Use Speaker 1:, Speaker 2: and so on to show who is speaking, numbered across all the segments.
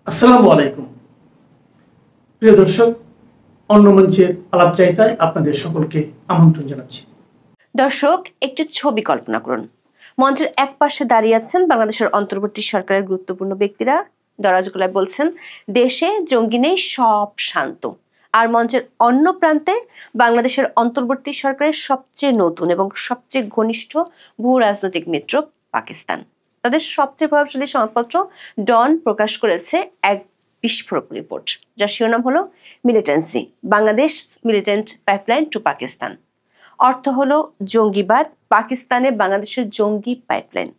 Speaker 1: আসসালামু আলাইকুম প্রিয় দর্শক, অন্য মঞ্চের আলাপচারিতায় আপনাদের সকলকে আমন্ত্রণ জানাচ্ছি।
Speaker 2: দর্শক, একটি ছবি কল্পনা করুন। মঞ্চের এক পাশে দাঁড়িয়ে আছেন বাংলাদেশের অন্তর্বর্তী সরকারের গুরুত্বপূর্ণ ব্যক্তিরা, দরাজগোলায় বলছেন দেশে জঙ্গি নেই, সব শান্ত। আর মঞ্চের অন্য প্রান্তে বাংলাদেশের অন্তর্বর্তী সরকারের সবচেয়ে নতুন এবং সবচেয়ে ঘনিষ্ঠ ভূ রাজনৈতিক মিত্র পাকিস্তান। তাদের সবচেয়ে প্রভাবশালী সংবাদপত্র ডন প্রকাশ করেছে এক বিস্ফোরক রিপোর্ট, যার শিরোনাম হলো militancy, Bangladesh militant pipeline to Pakistan. অর্থ হলো জঙ্গিবাদ, পাকিস্তানে বাংলাদেশের জঙ্গি পাইপলাইন।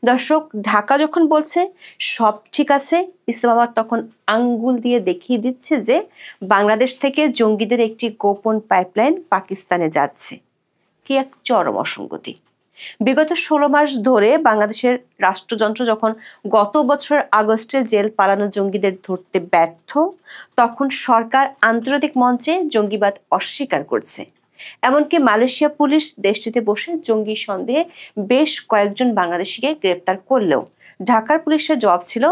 Speaker 2: দর্শক, ঢাকা যখন বলছে সব ঠিক আছে, ইসলামাবাদ তখন আঙ্গুল দিয়ে দেখিয়ে দিচ্ছে যে বাংলাদেশ থেকে জঙ্গিদের একটি গোপন পাইপলাইন পাকিস্তানে যাচ্ছে। কি এক চরম অসঙ্গতি! বিগত 16 মাস ধরে বাংলাদেশের রাষ্ট্রযন্ত্র যখন গত বছরের আগস্টে জেল পালানো জঙ্গিদের ধরতে ব্যর্থ, তখন সরকার আন্তর্জাতিক মঞ্চে জঙ্গিবাদ অস্বীকার করছে। এমনকি মালয়েশিয়া পুলিশ দেশটিতে বসে জঙ্গি সন্দেহে বেশ কয়েকজন বাংলাদেশিকে গ্রেপ্তার করলেও ঢাকার পুলিশের জবাব ছিল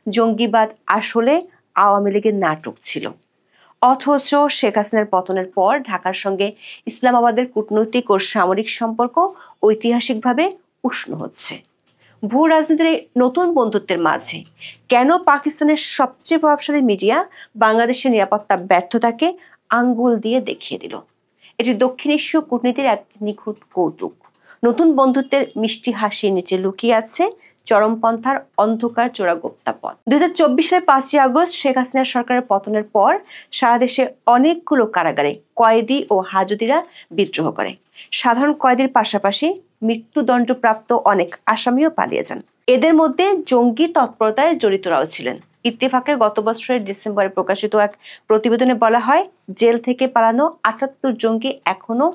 Speaker 2: জঙ্গিবাদ আসলে আওয়ামী লীগের নাটক ছিল। অথচ শেখ হাসিনার পতনের পর ঢাকার সঙ্গে ইসলামাবাদের কূটনৈতিক ও সামরিক সম্পর্ক ঐতিহাসিকভাবে উষ্ণ হচ্ছে। ভূ রাজনীতির এই নতুন বন্ধুত্বের মাঝে কেন পাকিস্তানের সবচেয়ে প্রভাবশালী মিডিয়া বাংলাদেশের নিরাপত্তা ব্যর্থতাকে আঙ্গুল দিয়ে দেখিয়ে দিল? এটি দক্ষিণ এশীয় কূটনীতির এক নিখুঁত কৌতুক। নতুন বন্ধুত্বের মিষ্টি হাসির নিচে লুকিয়ে আছে চরমপন্থার অন্ধকার চোরা গোপ্তাপথ। 2024 সালের 5ই আগস্ট শেখ হাসিনা সরকারের পতনের পর সারা দেশে অনেকগুলো কারাগারে কয়েদি ও হাজতিরা বিদ্রোহ করে। সাধারণ কয়েদির পাশাপাশি মৃত্যুদণ্ডপ্রাপ্ত অনেক আসামিও পালিয়ে যান। এদের মধ্যে জঙ্গি তৎপরতায় জড়িতরাও ছিলেন। ইত্তেফাকে গত বছরের ডিসেম্বরে প্রকাশিত এক প্রতিবেদনে বলা হয়, জেল থেকে পালানো 78 জঙ্গি এখনো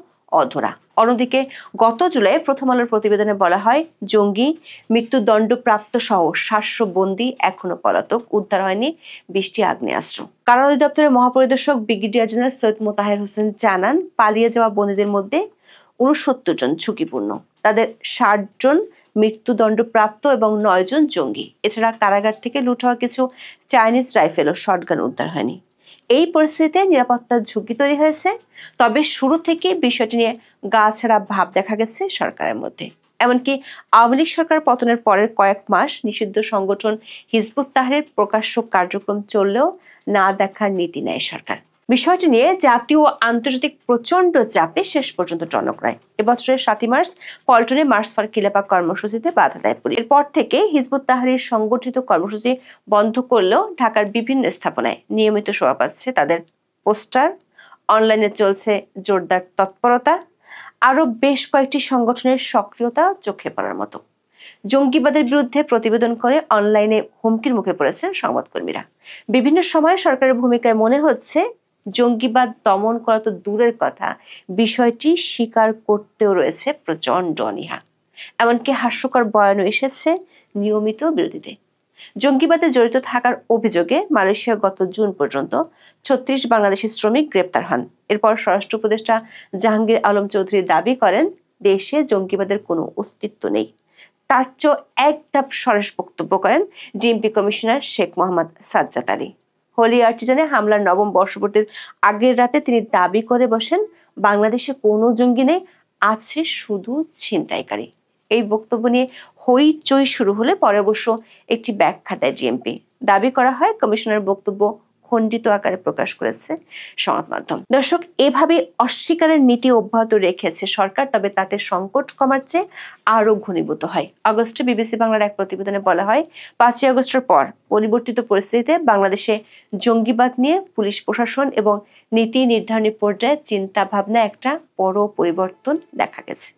Speaker 2: অধরা। অন্যদিকে গত জুলাই প্রথম আলোর প্রতিবেদনে বলা হয়, জঙ্গি, মৃত্যুদণ্ডপ্রাপ্ত সহ 700 বন্দী এখনো পলাতক, উদ্ধার হয়নি 20টি আগ্নেয়াস্ত্র। কারা অধিদপ্তরের মহাপরিদর্শক ব্রিগেডিয়ার জেনারেল সৈয়দ মোতাহের হোসেন জানান, পালিয়ে যাওয়া বন্দীদের মধ্যে 69 জন ঝুঁকিপূর্ণ। তাদের 60 জন মৃত্যুদণ্ডপ্রাপ্ত এবং 9 জন জঙ্গি। এছাড়া কারাগার থেকে লুট হওয়া কিছু চাইনিজ রাইফেল ও শটগান উদ্ধার হয়নি। এই পরিস্থিতিতে নিরাপত্তার ঝুঁকি তৈরি হয়েছে। তবে শুরু থেকে বিষয়টি নিয়ে গা ছাড়া ভাব দেখা গেছে সরকারের মধ্যে। এমনকি আওয়ামী লীগ সরকার পতনের পরের কয়েক মাস নিষিদ্ধ সংগঠন হিজবুত তাহরীর প্রকাশ্য কার্যক্রম চললেও না দেখার নীতি নেয় সরকার। বিষয়টি নিয়ে জাতীয় ও আন্তর্জাতিক প্রচন্ড চাপে শেষ পর্যন্ত টনক নয়। এবছরের 7ই মার্চ পল্টনে মার্চ ফর খিলাফা কর্মসূচিতে বাধা দেয় পুলিশ। এরপর থেকে হিজবুত তাহরীর সংগঠিত কর্মসূচি বন্ধ করলেও ঢাকার বিভিন্ন স্থাপনায় নিয়মিত শোভা পাচ্ছে তাদের পোস্টার। অনলাইনে চলছে জোরদার তৎপরতা। আরো বেশ কয়েকটি সংগঠনের সক্রিয়তা চোখে পড়ার মতো। জঙ্গিবাদের বিরুদ্ধে প্রতিবেদন করে অনলাইনে হুমকির মুখে পড়েছেন সংবাদকর্মীরা। বিভিন্ন সময়ে সরকারের ভূমিকায় মনে হচ্ছে জঙ্গিবাদ দমন করা তো দূরের কথা, বিষয়টি স্বীকার করতেও রয়েছে প্রচন্ড অনীহা। এমনকি হাস্যকর বয়ানও এসেছে নিয়মিত বিরোধীদের। জঙ্গিবাদে জড়িত থাকার অভিযোগে মালয়েশিয়া গত জুন পর্যন্ত 36 বাংলাদেশি শ্রমিক গ্রেপ্তার হন। এরপর স্বরাষ্ট্র উপদেষ্টা জাহাঙ্গীর আলম চৌধুরী দাবি করেন, দেশে জঙ্গিবাদের কোনো অস্তিত্ব নেই। তার চেয়েও এক ধাপ সরেস বক্তব্য করেন ডিএমপি কমিশনার শেখ মোহাম্মদ সাজ্জাদ আলী। হোলি আর্টিজানে হামলার নবম বর্ষপূর্তির আগের রাতে তিনি দাবি করে বসেন, বাংলাদেশে কোনো জঙ্গি নেই, আছে শুধু ছিনতাইকারী। এই বক্তব্য নিয়ে হইচই শুরু হলে পরে অবশ্য একটি ব্যাখ্যা দেয় ডিএমপি। দাবি করা হয়, কমিশনারের বক্তব্য খণ্ডিত আকারে প্রকাশ করেছে সংবাদ মাধ্যম। দর্শক, এভাবে অস্বীকারের নীতি অব্যাহত রেখেছে সরকার, তবে তাতে সংকট কমার চেয়ে আরো ঘনীভূত হয়। আগস্টে বিবিসি বাংলার এক প্রতিবেদনে বলা হয়, 5ই আগস্টের পর পরিবর্তিত পরিস্থিতিতে বাংলাদেশে জঙ্গিবাদ নিয়ে পুলিশ প্রশাসন এবং নীতি নির্ধারণী পর্যায়ে চিন্তা ভাবনা একটা বড় পরিবর্তন দেখা গেছে।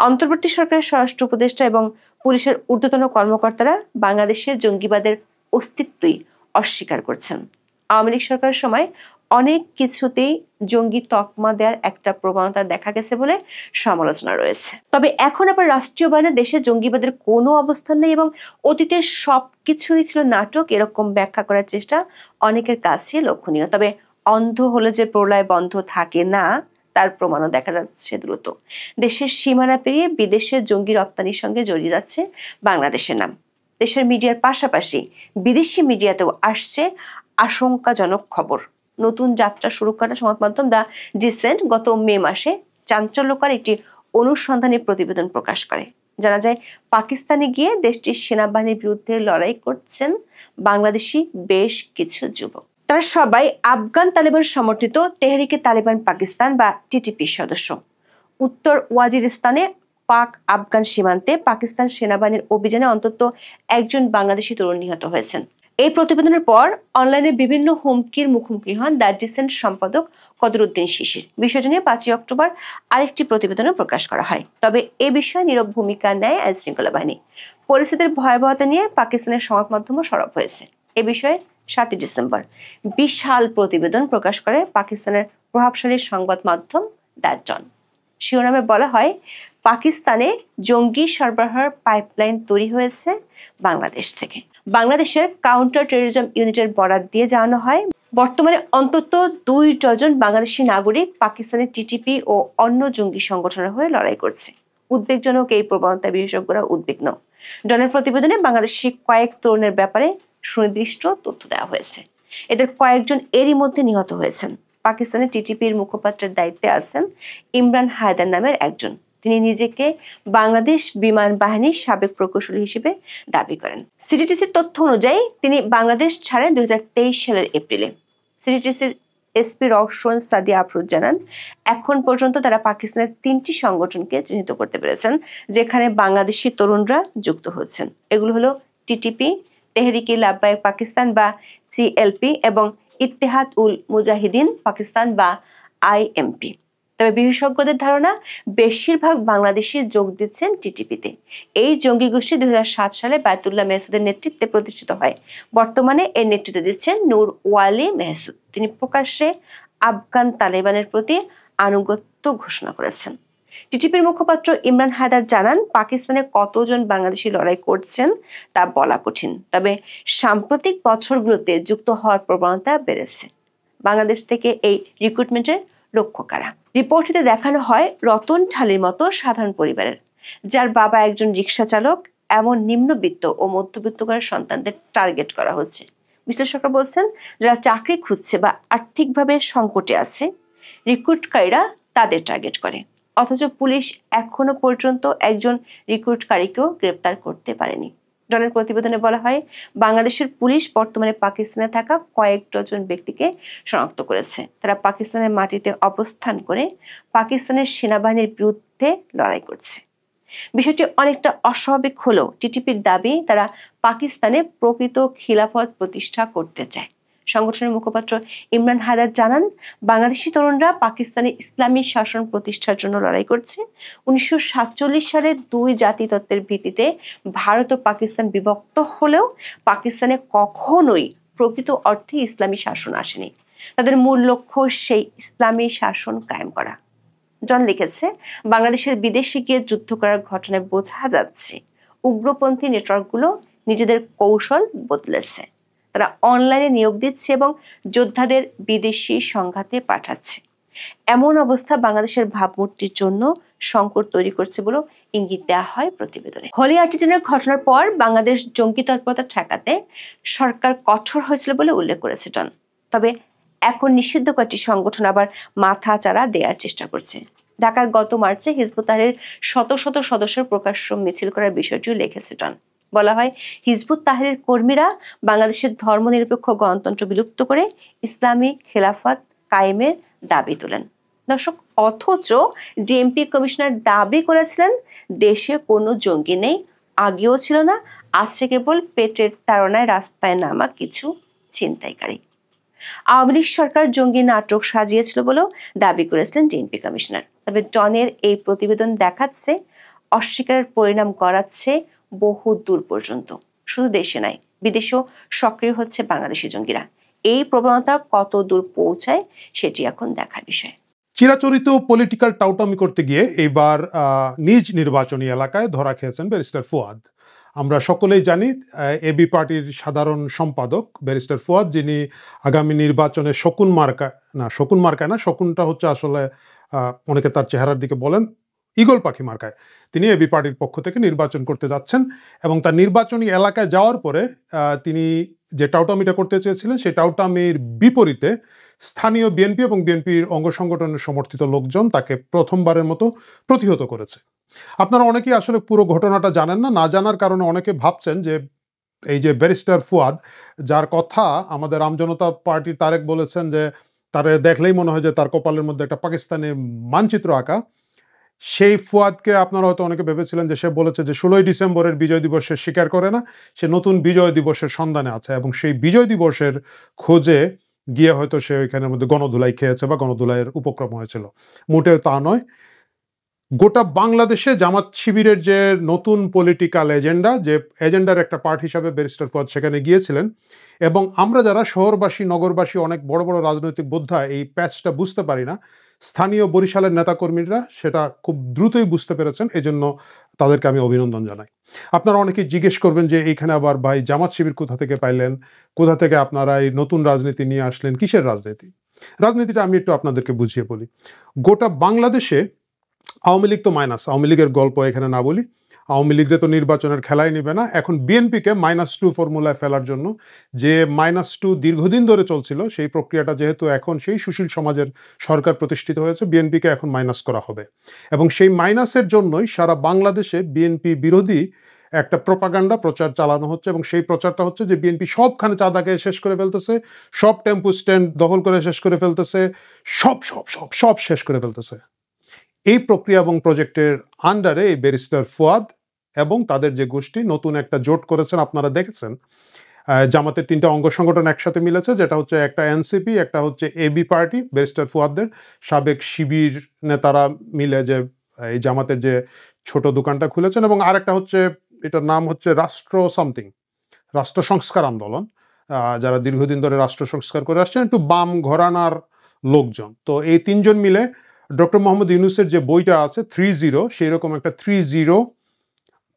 Speaker 2: অন্তর্বর্তী সরকারের স্বরাষ্ট্র উপদেষ্টা এবং পুলিশের ঊর্ধ্বতন কর্মকর্তারা বাংলাদেশে জঙ্গিবাদের অস্তিত্বই অস্বীকার করছেন। আওয়ামী লীগ সরকারের সময় অনেক কিছুতেই জঙ্গি তকমা দেওয়ার একটা প্রবণতা দেখা গেছে বলে সমালোচনা রয়েছে। তবে এখন আবার রাষ্ট্রীয় বাহিনী দেশে জঙ্গিবাদের কোনো অবস্থান নেই এবং অতীতের সবকিছুই ছিল নাটক, এরকম ব্যাখ্যা করার চেষ্টা অনেকের কাছে লক্ষণীয়। তবে অন্ধ হলে যে প্রলয় বন্ধ থাকে না, তার প্রমাণও দেখা যাচ্ছে দ্রুত। দেশের সীমানা পেরিয়ে বিদেশে জঙ্গি রপ্তানির সঙ্গে জড়িয়ে যাচ্ছে বাংলাদেশের নাম। দেশের মিডিয়ার পাশাপাশি বিদেশি মিডিয়াতেও আসছে আশঙ্কাজনক খবর। নতুন যাত্রা শুরু করা সংবাদ মাধ্যম দ্য ডিসেন্ট গত মে মাসে চাঞ্চল্যকর একটি অনুসন্ধানী প্রতিবেদন প্রকাশ করে। জানা যায়, পাকিস্তানে গিয়ে দেশটির সেনাবাহিনীর বিরুদ্ধে লড়াই করছেন বাংলাদেশি বেশ কিছু যুবক। তারা সবাই আফগান তালেবান সমর্থিত তেহরিকে তালেবান পাকিস্তান বা টিটিপির সদস্য। উত্তর ওয়াজিরিস্তানে পাক আফগান সীমান্তে পাকিস্তান সেনাবাহিনীর অভিযানে অন্তত একজন বাংলাদেশি তরুণ নিহত হয়েছেন। এই প্রতিবেদনের পর অনলাইনে বিভিন্ন হুমকির মুখোমুখি হন দ্য ডিসেন্ট সম্পাদক কদরুদ্দিন শিশির। বিষয়টি নিয়ে 5 অক্টোবর আরেকটি প্রতিবেদনও প্রকাশ করা হয়। তবে এ বিষয়ে নীরব ভূমিকা নেয় আইন শৃঙ্খলা বাহিনী। পরিস্থিতির ভয়াবহতা নিয়ে পাকিস্তানের সংবাদ মাধ্যমও সরব হয়েছে। এ বিষয়ে 7 ডিসেম্বর বিশাল প্রতিবেদন প্রকাশ করে পাকিস্তানের প্রভাবশালী সংবাদ মাধ্যম দ্য ডন। শিরোনামে বলা হয়, পাকিস্তানে জঙ্গি সরবরাহের পাইপলাইন তৈরি হয়েছে বাংলাদেশ থেকে। বাংলাদেশের কাউন্টার টেররিজম ইউনিটের বরাত দিয়ে জানানো হয়, বর্তমানে অন্তত 2 ডজন বাংলাদেশি নাগরিক পাকিস্তানের টিটিপি ও অন্য জঙ্গি সংগঠনের হয়ে লড়াই করছে। উদ্বেগজনক এই প্রবণতা বিশেষজ্ঞরা উদ্বিগ্ন। ডনের প্রতিবেদনে বাংলাদেশি কয়েক তরুণের ব্যাপারে সুনির্দিষ্ট তথ্য দেওয়া হয়েছে। এদের কয়েকজন এরই মধ্যে নিহত হয়েছেন। পাকিস্তানের টিটিপির মুখপাত্রের দায়িত্বে আছেন ইমরান হায়দার নামের একজন। তিনি নিজেকে বাংলাদেশ বিমান বাহিনীর সাবেক প্রকৌশলী হিসেবে দাবি করেন। সিটিটিসির তথ্য অনুযায়ী তিনি বাংলাদেশ ছাড়েন 2023 সালের এপ্রিলে। সিটিটিসির এসপি রওশন সাদিয়া আফরোজ জানান, এখন পর্যন্ত তারা পাকিস্তানের 3টি সংগঠনকে চিহ্নিত করতে পেরেছেন যেখানে বাংলাদেশি তরুণরা যুক্ত হচ্ছেন। এগুলো হলো টিটিপি, তেহরিকে লাব্বায়ক পাকিস্তান বা টিএলপি এবং ইত্তেহাদ উল মুজাহিদিন পাকিস্তান বা আইএমপি। তবে বিশেষজ্ঞদের ধারণা, বেশিরভাগ বাংলাদেশি যোগ দিচ্ছেন টিটিপিতে। এই জঙ্গি গোষ্ঠী 2007 সালে বায়তুল্লাহ মেহসুদের নেতৃত্বে প্রতিষ্ঠিত হয়। বর্তমানে এর নেতৃত্ব দিচ্ছেন নূর ওয়ালি মেহসুদ। তিনি প্রকাশ্যে আফগান তালেবানের প্রতি আনুগত্য ঘোষণা করেছেন। টিটিপির মুখপাত্র ইমরান হায়দার জানান, পাকিস্তানে কতজন বাংলাদেশি লড়াই করছেন তা বলা কঠিন, তবে সাম্প্রতিক বছরগুলোতে যুক্ত হওয়ার প্রবণতা বেড়েছে। বাংলাদেশ থেকে এই রিক্রুটমেন্টের লক্ষ্য কারা? রিপোর্টটিতে দেখানো হয়, রতন ঢালির মতো সাধারণ পরিবারের, যার বাবা একজন রিক্সা চালক, এমন নিম্নবিত্ত ও মধ্যবিত্ত ঘরের সন্তানদের টার্গেট করা হচ্ছে। বিশ্লেষকরা বলছেন, যারা চাকরি খুঁজছে বা আর্থিকভাবে সংকটে আছে, রিক্রুটকারীরা তাদের টার্গেট করে। অথচ পুলিশ এখনো পর্যন্ত একজন রিক্রুটকারীকেও গ্রেপ্তার করতে পারেনি। ডনের প্রতিবেদনে বলা হয়, বাংলাদেশের পুলিশ বর্তমানে পাকিস্তানে থাকা কয়েক ডজন ব্যক্তিকে শনাক্ত করেছে। তারা পাকিস্তানের মাটিতে অবস্থান করে পাকিস্তানের সেনাবাহিনীর বিরুদ্ধে লড়াই করছে। বিষয়টি অনেকটা অস্বাভাবিক হলেও টিটিপির দাবি, তারা পাকিস্তানে প্রকৃত খিলাফত প্রতিষ্ঠা করতে চায়। সংগঠনের মুখপাত্র ইমরান হায়দার জানান, বাংলাদেশি তরুণরা পাকিস্তানে ইসলামী শাসন প্রতিষ্ঠার জন্য লড়াই করছে। 1947 সালে 2 জাতিতত্ত্বের ভিত্তিতে ভারত ও পাকিস্তান বিভক্ত হলেও পাকিস্তানে কখনোই প্রকৃত অর্থে ইসলামী শাসন আসেনি। তাদের মূল লক্ষ্য সেই ইসলামী শাসন কায়েম করা। জন লিখেছে, বাংলাদেশের বিদেশে গিয়ে যুদ্ধ করার ঘটনায় বোঝা যাচ্ছে উগ্রপন্থী নেটওয়ার্কগুলো নিজেদের কৌশল বদলেছে। তারা অনলাইনে নিয়োগ দিচ্ছে এবং যোদ্ধাদের বিদেশি সংঘাতে পাঠাচ্ছে। এমন অবস্থা বাংলাদেশের ভাবমূর্তির জন্য সংকট তৈরি করছে বলে ইঙ্গিত দেওয়া হয় প্রতিবেদনে। হোলি আর্টিজানের ঘটনার পর বাংলাদেশ জঙ্গি তৎপরতা ঠেকাতে সরকার কঠোর হয়েছিল বলে উল্লেখ করেছে জন। তবে এখন নিষিদ্ধ কয়েকটি সংগঠন আবার মাথা চাড়া দেওয়ার চেষ্টা করছে। ঢাকায় গত মার্চে হিজবুত তাহরিরের শত শত সদস্যের প্রকাশ্য মিছিল করার বিষয়টিও লিখেছে জন। বলা হয়, হিজবুত তাহরির কর্মীরা বাংলাদেশের ধর্মনিরপেক্ষ গণতন্ত্র বিলুপ্ত করে ইসলামী খেলাফত কায়েমের দাবি তোলেন। দর্শক, অথচ ডিএমপি কমিশনার দাবি করেছিলেন দেশে কোনো জঙ্গি নেই, আগেও ছিল না, আছে কেবল পেটের তাড়নায় রাস্তায় নামা কিছু ছিনতাইকারী। আওয়ামী লীগ সরকার জঙ্গি নাটক সাজিয়েছিল বলেও দাবি করেছিলেন ডিএমপি কমিশনার। তবে ডনের এই প্রতিবেদন দেখাচ্ছে অস্বীকারের পরিণাম গড়াচ্ছে বহু দূর পর্যন্ত। শুধু দেশে নয়, বিদেশেও সক্রিয় হচ্ছে বাংলাদেশি জঙ্গিরা। এই প্রবণতা কত দূর পৌঁছায় সেটি এখন দেখার বিষয়।
Speaker 3: চিরাচরিত পলিটিক্যাল টাউটামি করতে গিয়ে এইবার নিজ নির্বাচনী এলাকায় ধরা খেয়েছেন ব্যারিস্টার ফুয়াদ। আমরা সকলেই জানি এবি পার্টির সাধারণ সম্পাদক ব্যারিস্টার ফুয়াদ, যিনি আগামী নির্বাচনে শকুনটা হচ্ছে আসলে অনেকে তার চেহারার দিকে বলেন, ঈগল পাখি মার্কায় তিনি এবি পার্টির পক্ষ থেকে নির্বাচন করতে যাচ্ছেন এবং তার নির্বাচনী এলাকায় যাওয়ার পরে তিনি যে টাউটামিটা করতে চেয়েছিলেন সেই টাউটামির বিপরীতে স্থানীয় বিএনপি এবং বিএনপির অঙ্গ সংগঠনের সমর্থিত লোকজন তাকে প্রথমবারের মতো প্রতিহত করেছে। আপনারা অনেকেই আসলে পুরো ঘটনাটা জানেন না, না জানার কারণে অনেকে ভাবছেন যে এই যে ব্যারিস্টার ফুয়াদ, যার কথা আমাদের আমজনতা পার্টির তারেক বলেছেন যে তার দেখলেই মনে হয় যে তার কপালের মধ্যে একটা পাকিস্তানের মানচিত্র আঁকা, সেই ফুয়াদকে আপনারা হয়তো অনেকে ভেবেছিলেন যে সে বলেছে যে 16ই ডিসেম্বরের বিজয় দিবসের স্বীকার করে না, সে নতুন বিজয় দিবসের সন্ধানে আছে এবং সেই বিজয় দিবসের খোঁজে গিয়ে হয়তো সে ওইখানের মধ্যে গণধুলাই খেয়েছে বা গণধুলাইয়ের উপক্রম হয়েছিল। মোটেও তা নয়। গোটা বাংলাদেশে জামাত শিবিরের যে নতুন পলিটিক্যাল এজেন্ডা, যে এজেন্ডার একটা পার্ট হিসাবে ব্যারিস্টার ফুয়াদ সেখানে গিয়েছিলেন এবং আমরা যারা শহরবাসী নগরবাসী অনেক বড় বড় রাজনৈতিক বোদ্ধা এই প্যাচটা বুঝতে পারি না, স্থানীয় বরিশালের নেতাকর্মীরা সেটা খুব দ্রুতই বুঝতে পেরেছেন, এজন্য তাদেরকে আমি অভিনন্দন জানাই। আপনারা অনেকেই জিজ্ঞেস করবেন যে এইখানে আবার ভাই জামাত শিবির কোথা থেকে পাইলেন, কোথা থেকে আপনারা এই নতুন রাজনীতি নিয়ে আসলেন, কিসের রাজনীতি? রাজনীতিটা আমি একটু আপনাদেরকে বুঝিয়ে বলি। গোটা বাংলাদেশে আওয়ামী লীগ তো মাইনাস, আওয়ামী লীগের গল্প এখানে না বলি, আওয়ামী লীগরে তো নির্বাচনের খেলাই নেবে না। এখন বিএনপিকে -2 ফর্মুলায় ফেলার জন্য যে -2 দীর্ঘদিন ধরে চলছিল, সেই প্রক্রিয়াটা যেহেতু এখন সেই সুশীল সমাজের সরকার প্রতিষ্ঠিত হয়েছে, বিএনপিকে এখন মাইনাস করা হবে এবং সেই মাইনাসের জন্যই সারা বাংলাদেশে বিএনপি বিরোধী একটা প্রপাগান্ডা প্রচার চালানো হচ্ছে এবং সেই প্রচারটা হচ্ছে যে বিএনপি সবখানে চাঁদাকে শেষ করে ফেলতেছে, সব টেম্পু স্ট্যান্ড দখল করে শেষ করে ফেলতেছে, সব সব সব সব শেষ করে ফেলতেছে। এই প্রক্রিয়া এবং প্রজেক্টের আন্ডারে এই ব্যারিস্টার ফুয়াদ এবং তাদের যে গোষ্ঠী নতুন একটা জোট করেছেন, আপনারা দেখেছেন জামাতের 3টা অঙ্গ সংগঠন একসাথে মিলেছে, যেটা হচ্ছে একটা এনসিপি, একটা হচ্ছে এবি পার্টি ব্যারিস্টার ফুয়াদদের সাবেক শিবির নেতারা মিলে যে এই জামাতের যে ছোট দোকানটা খুলেছেন, এবং আরেকটা হচ্ছে এটার নাম হচ্ছে রাষ্ট্র সামথিং, রাষ্ট্র সংস্কার আন্দোলন, যারা দীর্ঘদিন ধরে রাষ্ট্র সংস্কার করে আসছেন, একটু বাম ঘরানার লোকজন। তো এই 3জন মিলে ডক্টর মোহাম্মদ ইউনূসের যে বইটা আছে 30, সেই রকম একটা 30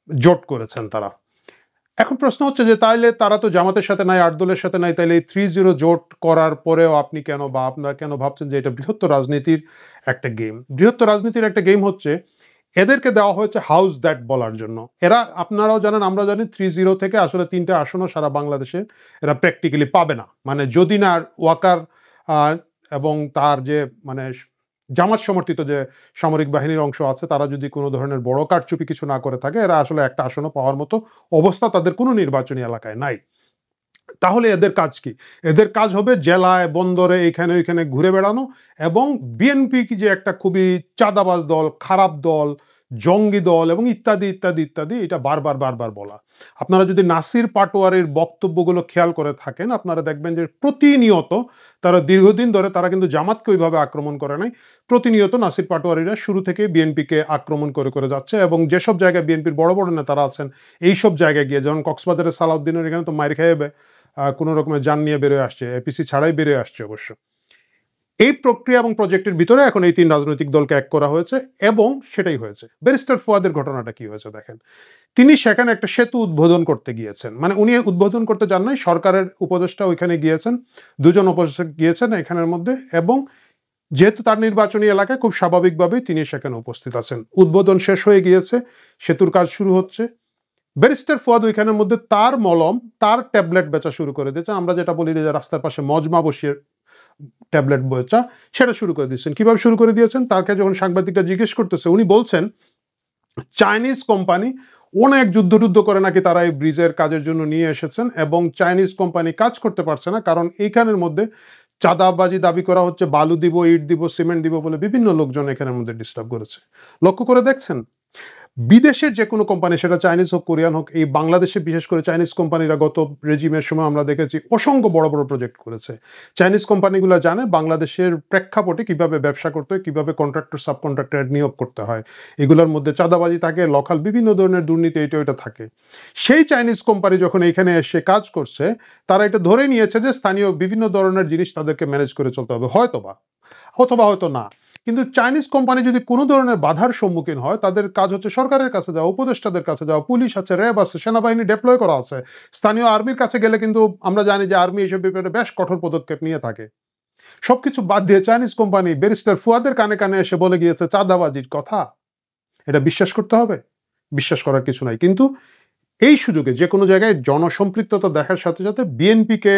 Speaker 3: জোট করেছেন তারা। এখন প্রশ্ন হচ্ছে যে তাইলে তারা তো জামাতের সাথে নাই, 8 দলের সাথে নাই, তাইলে এই 30 জোট করার পরেও আপনি কেন বা আপনারা কেন ভাবছেন যে এটা বৃহত্তর রাজনীতির একটা গেম? বৃহত্তর রাজনীতির একটা গেম হচ্ছে এদেরকে দেওয়া হয়েছে হাউস দ্যাট বলার জন্য। এরা, আপনারাও জানেন আমরা জানি, 30 থেকে আসলে 3টে আসনও সারা বাংলাদেশে এরা প্র্যাকটিক্যালি পাবে না। মানে যদি না ওয়াকার এবং তার যে মানে জামাত সমর্থিত যে সামরিক বাহিনীর অংশ আছে, তারা যদি কোনো ধরনের বড় কারচুপি কিছু না করে থাকে, এরা আসলে একটা আসনও পাওয়ার মতো অবস্থা তাদের কোনো নির্বাচনী এলাকায় নাই। তাহলে এদের কাজ কি? এদের কাজ হবে জেলায় বন্দরে এখানে ওইখানে ঘুরে বেড়ানো এবং বিএনপি কি যে একটা খুবই চাঁদাবাজ দল, খারাপ দল, জঙ্গি দল এবং ইত্যাদি ইত্যাদি ইত্যাদি, এটা বারবার বারবার বলা। আপনারা যদি নাসির পাটোয়ারির বক্তব্যগুলো খেয়াল করে থাকেন, আপনারা দেখবেন যে প্রতিনিয়ত তারা দীর্ঘদিন ধরে, তারা কিন্তু জামাতকে ওইভাবে আক্রমণ করে নাই, প্রতিনিয়ত নাসির পাটোয়ারিরা শুরু থেকে বিএনপিকে আক্রমণ করে করে যাচ্ছে এবং যেসব জায়গায় বিএনপির বড় বড় নেতারা আছেন এইসব জায়গায় গিয়ে, যেমন কক্সবাজারের সালাউদ্দিনের এখানে তো মাইর খেয়ে কোনো রকমের যান নিয়ে বেরোয় আসছে, এপিসি ছাড়াই বেরোয় আসছে অবশ্য। এই প্রক্রিয়া এবং প্রজেক্টের ভিতরে এখন এই 3 রাজনৈতিক দলকে এক করা হয়েছে এবং সেটাই হয়েছে। ব্যারিস্টার ফুয়াদের ঘটনাটা কি হয়েছে দেখেন। তিনি সেখানে একটা সেতু উদ্বোধন করতে গিয়েছেন, মানে উনি উদ্বোধন করতে যান নাই, সরকারের উপদেষ্টা ওইখানে গিয়েছেন, 2জন উপদেষ্টা গিয়েছেন এখানের মধ্যে, এবং যেহেতু তার নির্বাচনী এলাকায় খুব স্বাভাবিকভাবেই তিনি সেখানে উপস্থিত আছেন। উদ্বোধন শেষ হয়ে গিয়েছে, সেতুর কাজ শুরু হচ্ছে। ব্যারিস্টার ফুয়াদ ওইখানের মধ্যে তার মলম, তার ট্যাবলেট বেচা শুরু করে দিয়েছেন। আমরা যেটা বলি যে রাস্তার পাশে মজমা বসিয়ে ট্যাবলেট বেচা, সেটা শুরু করে দিয়েছেন। কিভাবে শুরু করে দিয়েছেন? তাকে যখন সাংবাদিকরা জিজ্ঞেস করতেছে, উনি বলছেন চাইনিজ কোম্পানি অনেক যুদ্ধ করে নাকি তারা এই ব্রিজের কাজের জন্য নিয়ে এসেছেন এবং চাইনিজ কোম্পানি কাজ করতে পারছে না, কারণ এইখানের মধ্যে চাঁদাবাজি দাবি করা হচ্ছে, বালু দিব, ইট দিব, সিমেন্ট দিব বলে বিভিন্ন লোকজন এখানের মধ্যে ডিস্টার্ব করেছে। লক্ষ্য করে দেখছেন, বিদেশের যে কোনো কোম্পানি, সেটা চাইনিজ হোক কোরিয়ান হোক, এই বাংলাদেশে বিশেষ করে চাইনিজ কোম্পানিরা গত রেজিমের সময় আমরা দেখেছি অসংখ্য বড় বড় প্রজেক্ট করেছে। চাইনিজ কোম্পানিগুলো জানে বাংলাদেশের প্রেক্ষাপটে কিভাবে ব্যবসা করতে হয়, কিভাবে কন্ট্রাক্টর সাব কন্ট্রাক্টর নিয়োগ করতে হয়। এগুলোর মধ্যে চাঁদাবাজি থাকে, লোকাল বিভিন্ন ধরনের দুর্নীতি এটা ওইটা থাকে। সেই চাইনিজ কোম্পানি যখন এখানে এসে কাজ করছে, তারা এটা ধরে নিয়েছে যে স্থানীয় বিভিন্ন ধরনের জিনিস তাদেরকে ম্যানেজ করে চলতে হবে, হয়তোবা অথবা হয়তো না। কিন্তু চাইনিজ কোম্পানি যদি কোনো ধরনের বাধার সম্মুখীন হয়, তাদের কাজ হচ্ছে সরকারের কাছে যাওয়া, উপদেষ্টাদের কাছে যাওয়া, পুলিশ আছে, র্যাব আছে, সেনাবাহিনী ডেপ্লয় করা আছে, স্থানীয় আর্মির কাছে গেলে কিন্তু আমরা জানি যে আর্মি এইসব ব্যাপারে বেশ কঠোর পদক্ষেপ নিয়ে থাকে। সবকিছু বাদ দিয়ে চাইনিজ কোম্পানি ব্যারিস্টার ফুয়াদের কানে কানে এসে বলে গিয়েছে চাঁদাবাজির কথা। এটা বিশ্বাস করতে হবে? বিশ্বাস করার কিছু নাই। কিন্তু এই সুযোগে যে কোনো জায়গায় জনসম্পৃক্ততা দেখার সাথে সাথে বিএনপিকে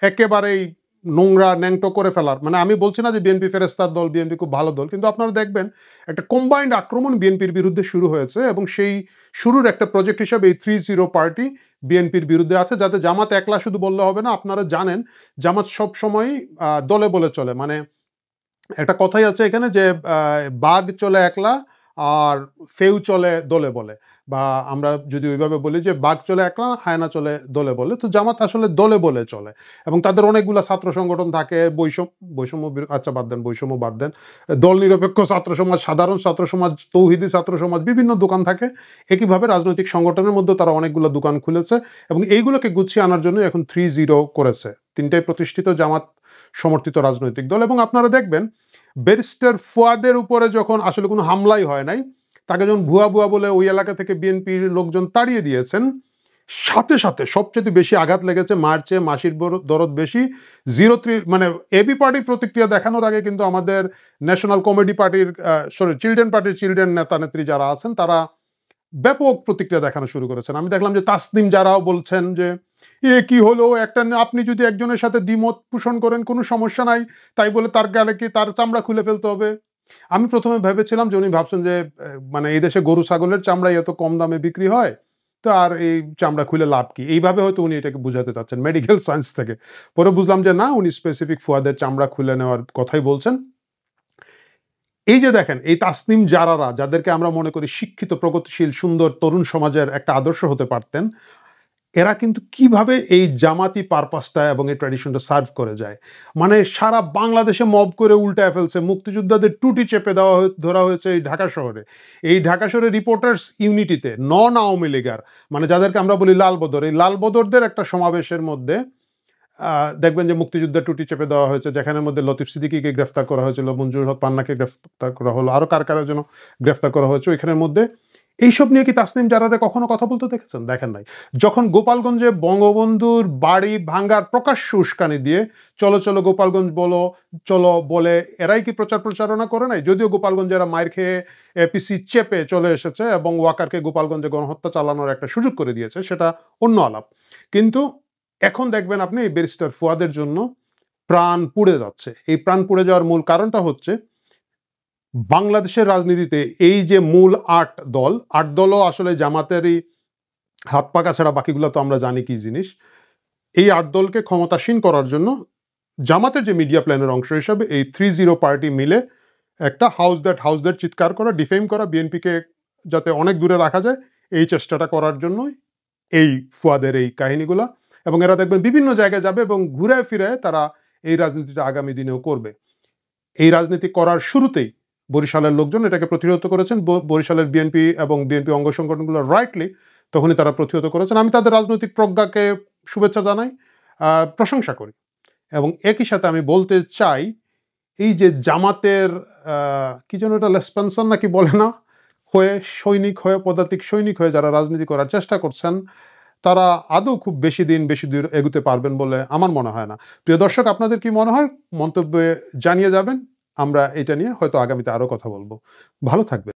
Speaker 3: একেবারেই নোংরা ন্যাংটো করে ফেলার, মানে আমি বলছি না যে বিএনপি ফেরেস্তার দল, বিএনপি খুব ভালো দল, কিন্তু আপনারা দেখবেন একটা কম্বাইন্ড আক্রমণ বিএনপির বিরুদ্ধে শুরু হয়েছে এবং সেই শুরুর একটা প্রজেক্ট হিসাবে এই 3-0 পার্টি বিএনপির বিরুদ্ধে আছে, যাতে জামাত একলা শুধু বললে হবে না। আপনারা জানেন জামাত সব সময়ই দলে বলে চলে, মানে একটা কথাই আছে এখানে যে বাঘ চলে একলা আর ফেউ চলে দলে বলে, বা আমরা যদি ওইভাবে বলি যে বাঘ চলে একলা, হায়না চলে দলে বলে। তো জামাত আসলে দলে বলে চলে এবং তাদের অনেকগুলো ছাত্র সংগঠন থাকে, আচ্ছা বাদ দেন, বৈষম্য বাদ দেন, দল নিরপেক্ষ ছাত্র সমাজ, সাধারণ ছাত্র সমাজ, তৌহিদি ছাত্র সমাজ, বিভিন্ন দোকান থাকে। একইভাবে রাজনৈতিক সংগঠনের মধ্যে তারা অনেকগুলো দোকান খুলেছে এবং এইগুলোকে গুছিয়ে আনার জন্য এখন 3-0 করেছে। তিনটাই প্রতিষ্ঠিত জামাত সমর্থিত রাজনৈতিক দল। এবং আপনারা দেখবেন ব্যারিস্টার ফুয়াদের উপরে যখন আসলে কোনো হামলাই হয় নাই, তাকে যখন ভুয়া ভুয়া বলে ওই এলাকা থেকে বিএনপির লোকজন তাড়িয়ে দিয়েছেন, সাথে সাথে সবচেয়ে বেশি আঘাত লেগেছে মার্চে, মাসির দরদ বেশি 03, মানে এবি পার্টির প্রতিক্রিয়া দেখানোর আগে কিন্তু আমাদের ন্যাশনাল কমেডি পার্টির চিলড্রেন পার্টির চিলড্রেন নেতা নেত্রী যারা আছেন তারা ব্যাপক প্রতিক্রিয়া দেখানো শুরু করেছেন। আমি দেখলাম যে তাসনিম যারাও বলছেন যে কি হলো, একটা আপনি যদি একজনের সাথে দ্বিমত পোষণ করেন কোনো সমস্যা নাই, তাই বলে তার গালে কি তার চামড়া খুলে ফেলতে হবে। আমি প্রথমে ভেবেছিলাম যে উনি ভাবছেন যে মানে এই দেশে গরু ছাগলের চামড়া এত কম দামে বিক্রি হয়, তো আর এই চামড়া খুলে লাভ কি, এইভাবে হয়তো উনি এটাকে বুঝাতে চাচ্ছেন মেডিকেল সায়েন্স থেকে। পরে বুঝলাম যে না, উনি স্পেসিফিক ফুয়াদের চামড়া খুলে নেওয়ার কথাই বলছেন। এই যে দেখেন, এই তাসনিম জারারা, যাদেরকে আমরা মনে করি শিক্ষিত, প্রগতিশীল, সুন্দর তরুণ সমাজের একটা আদর্শ হতে পারতেন, এরা কিন্তু কিভাবে এই জামাতি পারপাসটা এবং এই ট্র্যাডিশনটা সার্ভ করে যায়। মানে সারা বাংলাদেশে মব করে উল্টায় ফেলছে। মুক্তিযোদ্ধাদের টুটি চেপে ধরা হয়েছে এই ঢাকা শহরে। এই ঢাকা শহরে রিপোর্টার্স ইউনিটিতে নন আওয়ামী লীগার, মানে যাদেরকে আমরা বলি লালবদর, এই লালবদরদের একটা সমাবেশের মধ্যে দেখবেন যে মুক্তিযুদ্ধের টুটি চেপে দেওয়া হয়েছে, যেখানের মধ্যে লতিফ সিদ্দিকীকে গ্রেফতার করা হয়েছিল, মঞ্জুর হক পান্নাকে গ্রেফতার করা হলো, আরও কার জন্য গ্রেফতার করা হয়েছে ওইখানের মধ্যে। এইসব নিয়ে কি তাসনিম জারারে কখনো কথা বলতে দেখেছেন? দেখেন নাই। যখন গোপালগঞ্জে বঙ্গবন্ধুর বাড়ি ভাঙ্গার প্রকাশ্য উস্কানি দিয়ে চলো চলো গোপালগঞ্জ বলো চলো বলে এরাই কি প্রচারণা করে নাই? যদিও গোপালগঞ্জে এরা মায়ের খেয়ে এপিসি চেপে চলে এসেছে এবং ওয়াকারকে গোপালগঞ্জে গণহত্যা চালানোর একটা সুযোগ করে দিয়েছে, সেটা অন্য আলাপ। কিন্তু এখন দেখবেন আপনি এই ব্যারিস্টার ফুয়াদের জন্য প্রাণ পুড়ে যাচ্ছে। এই প্রাণ পুড়ে যাওয়ার মূল কারণটা হচ্ছে বাংলাদেশের রাজনীতিতে এই যে মূল 8 দলও আসলে জামাতেরই হাত পাকা ছাড়া বাকিগুলো তো আমরা জানি কি জিনিস। এই 8 দলকে ক্ষমতাসীন করার জন্য জামাতের যে মিডিয়া প্ল্যানের অংশ হিসাবে এই 3-0 পার্টি মিলে একটা হাউস দ্যাট চিৎকার করা, ডিফেম করা, বিএনপিকে যাতে অনেক দূরে রাখা যায়, এই চেষ্টাটা করার জন্যই এই ফুয়াদের এই কাহিনীগুলা। এবং এরা দেখবেন বিভিন্ন জায়গায় যাবে এবং ঘুরে ফিরে তারা এই রাজনীতিটা আগামী দিনেও করবে। এই রাজনীতি করার শুরুতেই বরিশালের লোকজন এটাকে প্রতিহত করেছেন। বরিশালের বিএনপি এবং বিএনপি অঙ্গ সংগঠনগুলো রাইটলি তখনই তারা প্রতিহত করেছেন। আমি তাদের রাজনৈতিক প্রজ্ঞাকে শুভেচ্ছা জানাই, প্রশংসা করি। এবং একই সাথে আমি বলতে চাই, এই যে জামাতের কি যেন এটা লেসপেন্সার নাকি বলে না, হয়ে সৈনিক হয়ে, পদাতিক সৈনিক হয়ে যারা রাজনীতি করার চেষ্টা করছেন, তারা আদৌ খুব বেশি দূর এগুতে পারবেন বলে আমার মনে হয় না। প্রিয় দর্শক, আপনাদের কি মনে হয়? মন্তব্যে জানিয়ে যাবেন। আমরা এটা নিয়ে হয়তো আগামীতে আরও কথা বলবো। ভালো থাকবেন।